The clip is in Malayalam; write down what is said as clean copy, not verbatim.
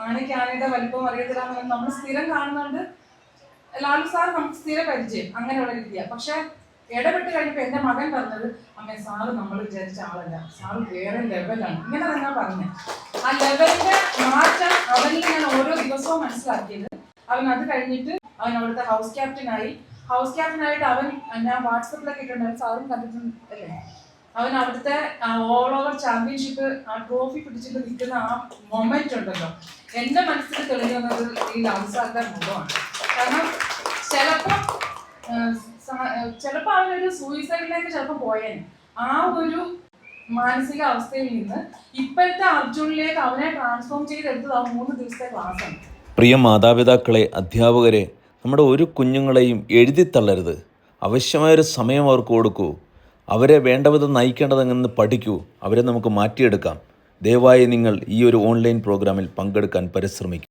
ആനയ്ക്ക് ആനയുടെ വലിപ്പം അറിയത്തില്ല നമ്മൾ സ്ഥിരം കാണുന്നുണ്ട്. ലാലു സാർ നമുക്ക് സ്ഥിര പരിചയം അങ്ങനെയുള്ള രീതിയാണ്. പക്ഷെ ഇടപെട്ട് കഴിഞ്ഞപ്പോൾ എൻ്റെ മകൻ പറഞ്ഞത്, അമ്മേ സാറ് നമ്മൾ വിചാരിച്ച ആളല്ല, സാറ് വേറെ ലെവലാണ്, ഇങ്ങനെ തന്നെ പറഞ്ഞത്. ആ ലെവലിന്റെ മാറ്റം അവനിൽ ഞാൻ ഓരോ ദിവസവും മനസ്സിലാക്കിയത്. അവൻ അത് കഴിഞ്ഞിട്ട് അവൻ അവിടുത്തെ ഹൗസ് ക്യാപ്റ്റനായിട്ട് അവൻ, ഞാൻ വാട്സപ്പിലൊക്കെ ഇട്ടുണ്ടായിരുന്നു, സാറും കണ്ടിട്ടുണ്ട് അല്ലേ, അവൻ അവിടുത്തെ ഓൾ ഓവർ ചാമ്പ്യൻഷിപ്പ് ആ ട്രോഫി പിടിച്ചിട്ട് നിൽക്കുന്ന ആ മൊമെന്റ് ഉണ്ടല്ലോ, എന്റെ മനസ്സിൽ തെളിഞ്ഞത് ഈ ലാലു സാറിന്റെ മുഖമാണ്. കാരണം ചിലപ്പോൾ അവനൊരു സൂയിസൈഡിലേക്ക് ചിലപ്പോൾ പോയേനെ. ആ ഒരു മാനസിക അവസ്ഥയിൽ നിന്ന് ഇപ്പോഴത്തെ അർജുനിലേക്ക് അവനെ ട്രാൻസ്ഫോം ചെയ്തെടുത്തത് ആ 3 ദിവസത്തെ ക്ലാസ്സാണ്. പ്രിയ മാതാപിതാക്കളെ, അധ്യാപകരെ, നമ്മുടെ ഒരു കുഞ്ഞുങ്ങളെയും എഴുതിത്തള്ളരുത്. ആവശ്യമായൊരു സമയം അവർക്ക് കൊടുക്കൂ. അവരെ വേണ്ടവിധം നയിക്കേണ്ടതെന്ന് പഠിക്കൂ. അവരെ നമുക്ക് മാറ്റിയെടുക്കാം. ദയവായി നിങ്ങൾ ഈ ഒരു ഓൺലൈൻ പ്രോഗ്രാമിൽ പങ്കെടുക്കാൻ പരിശ്രമിക്കും.